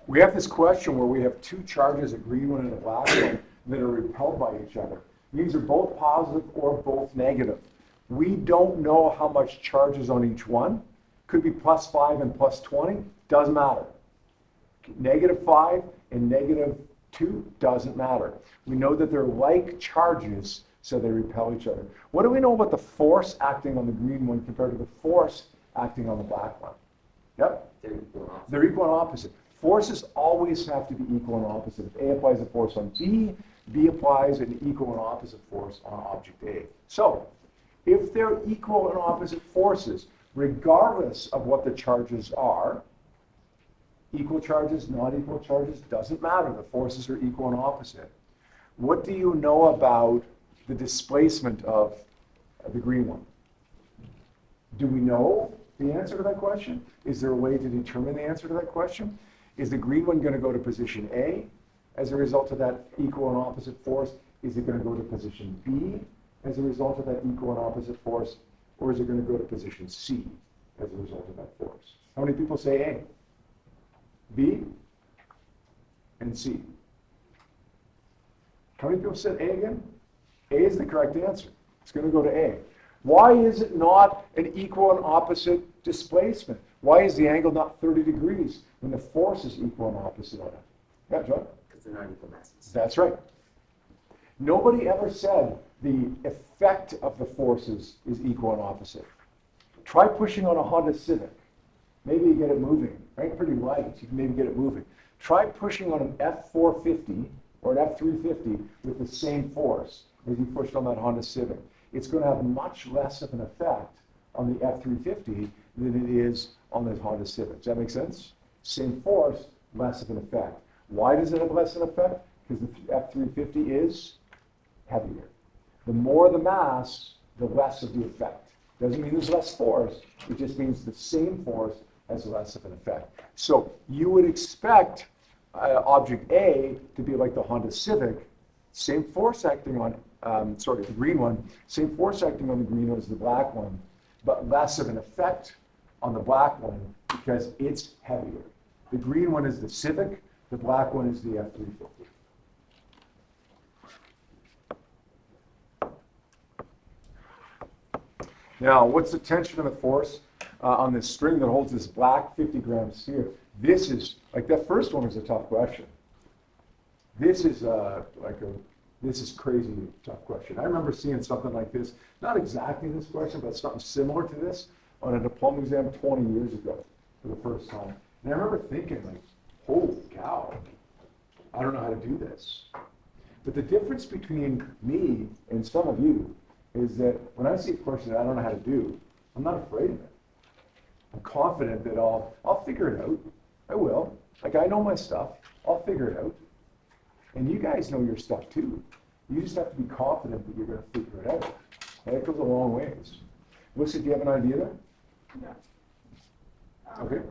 We have this question where we have two charges, a green one and a black one, that are repelled by each other. These are both positive or both negative. We don't know how much charge is on each one. Could be +5 and +20, doesn't matter. -5 and -2 doesn't matter. We know that they're like charges, so they repel each other. What do we know about the force acting on the green one compared to the force acting on the black one? Yep. They're equal and opposite. Forces always have to be equal and opposite. If A applies a force on B, B applies an equal and opposite force on object A. So, if they're equal and opposite forces, regardless of what the charges are, equal charges, not equal charges, doesn't matter. The forces are equal and opposite. What do you know about the displacement of the green one? Do we know the answer to that question? Is there a way to determine the answer to that question? Is the green one going to go to position A as a result of that equal and opposite force? Is it going to go to position B as a result of that equal and opposite force? Or is it going to go to position C as a result of that force? How many people say A? B and C. How many people said A again? A is the correct answer. It's going to go to A. Why is it not an equal and opposite displacement? Why is the angle not 30 degrees when the force is equal and opposite on it? Yeah, John? Because they're not equal masses. That's right. Nobody ever said the effect of the forces is equal and opposite. Try pushing on a Honda Civic. Maybe you get it moving, right? Pretty light, you can maybe get it moving. Try pushing on an F450 or an F350 with the same force as you pushed on that Honda Civic. It's going to have much less of an effect on the F350 than it is on the Honda Civic. Does that make sense? Same force, less of an effect. Why does it have less of an effect? Because the F350 is heavier. The more the mass, the less of the effect. Doesn't mean there's less force, it just means the same force has less of an effect. So you would expect object A to be like the Honda Civic, same force acting on, the green one, same force acting on the green one as the black one, but less of an effect on the black one because it's heavier. The green one is the Civic, the black one is the F350. Now, what's the tension of the force on this string that holds this black 50-gram sphere? This is, like that first one was a tough question. This is this is crazy tough question. I remember seeing something like this, not exactly this question, but something similar to this on a diploma exam 20 years ago for the first time. And I remember thinking like, holy cow, I don't know how to do this. But the difference between me and some of you is that when I see a question that I don't know how to do, I'm not afraid of it. I'm confident that I'll figure it out. I will. Like I know my stuff. I'll figure it out. And you guys know your stuff too. You just have to be confident that you're going to figure it out. And it goes a long ways. Lucy, do you have an idea there? Yeah. Okay.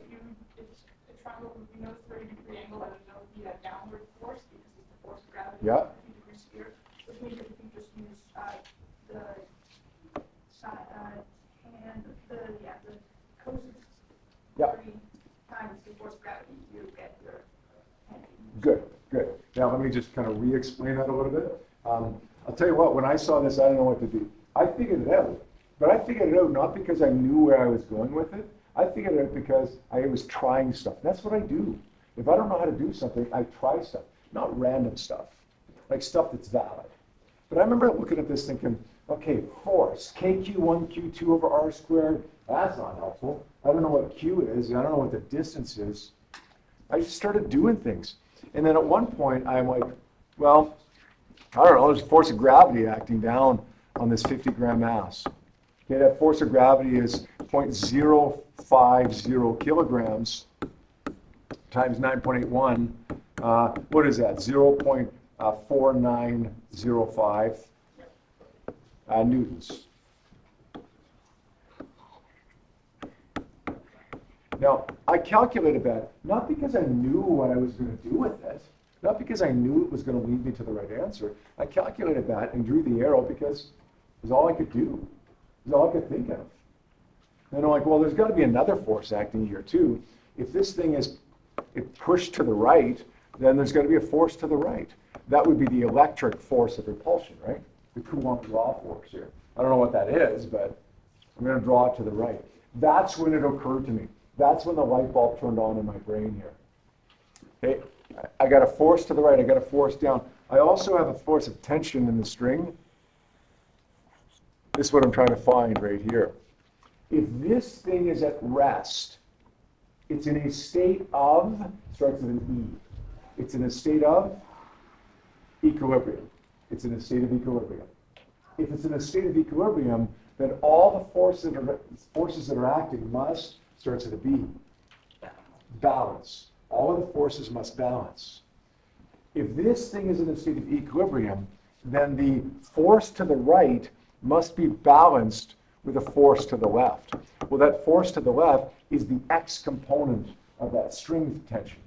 It's a triangle with 30-degree angle, I would know it would be a downward force because it's the force of gravity. Yeah. 30 degrees here, which means that if you just use the cosine Yeah. 30 times the force of gravity, you get your energy. Good, good. Now let me just kind of re-explain that a little bit. I'll tell you what, when I saw this, I didn't know what to do. I figured it out, but I figured it out not because I knew where I was going with it. I figured it out because I was trying stuff. That's what I do. If I don't know how to do something, I try stuff, not random stuff, like stuff that's valid. But I remember looking at this thinking, okay, force, KQ1, Q2 over R squared, that's not helpful. I don't know what Q is, and I don't know what the distance is. I just started doing things. And then at one point, I'm like, well, I don't know, there's a force of gravity acting down on this 50-gram mass. Okay, that force of gravity is 0.050 kilograms times 9.81. What is that? 0.4905 newtons. Now, I calculated that not because I knew what I was going to do with it, not because I knew it was going to lead me to the right answer. I calculated that and drew the arrow because it was all I could do. It was all I could think of. And I'm like, well, there's got to be another force acting here too. If this thing is it pushed to the right, then there's going to be a force to the right. That would be the electric force of repulsion, right? The Coulomb law force here. I don't know what that is, but I'm going to draw it to the right. That's when it occurred to me. That's when the light bulb turned on in my brain here. Okay, I got a force to the right, I got a force down. I also have a force of tension in the string. This is what I'm trying to find right here. If this thing is at rest, it's in a state of, starts with an E. It's in a state of equilibrium. It's in a state of equilibrium. If it's in a state of equilibrium, then all the forces that are acting must, starts with a B, balance. All of the forces must balance. If this thing is in a state of equilibrium, then the force to the right must be balanced with a force to the left. Well, that force to the left is the X component of that string tension.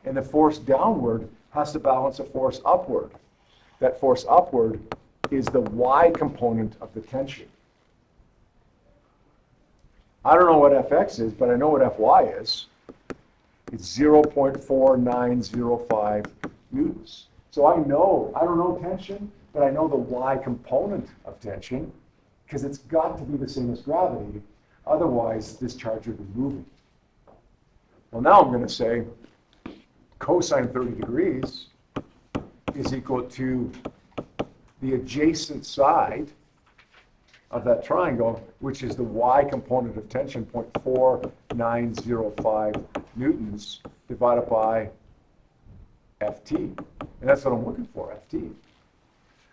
And the force downward has to balance a force upward. That force upward is the Y component of the tension. I don't know what Fx is, but I know what Fy is. It's 0.4905 newtons. So I don't know tension, but I know the Y component of tension, because it's got to be the same as gravity. Otherwise, this charge would be moving. Well, now I'm going to say cosine 30 degrees is equal to the adjacent side of that triangle, which is the Y component of tension, 0.4905 newtons, divided by Ft. And that's what I'm looking for, Ft.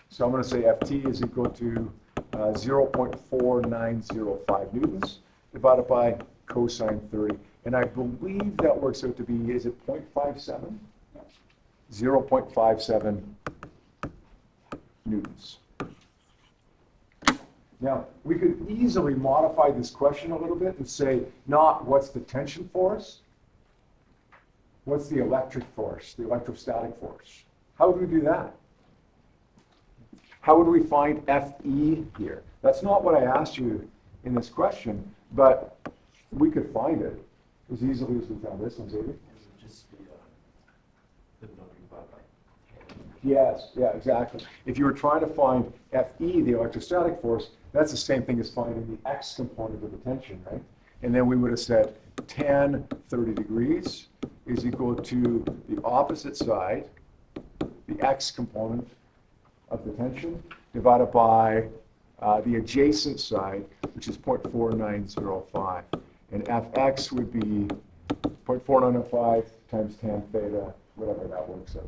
So I'm going to say Ft is equal to 0.4905 newtons divided by cosine 30. And I believe that works out to be, is it 0.57? 0.57 newtons. Now, we could easily modify this question a little bit and say, not what's the tension force, what's the electric force, the electrostatic force. How would we do that? How would we find Fe here? That's not what I asked you in this question, but we could find it as easily as we found this one, Xavier. It would just be the W by. Yes, yeah, exactly. If you were trying to find Fe, the electrostatic force, that's the same thing as finding the X component of the tension, right? And then we would have said tan 30 degrees is equal to the opposite side, the X component of the tension, divided by the adjacent side, which is 0.4905. And Fx would be 0.4905 times tan theta, whatever that works out.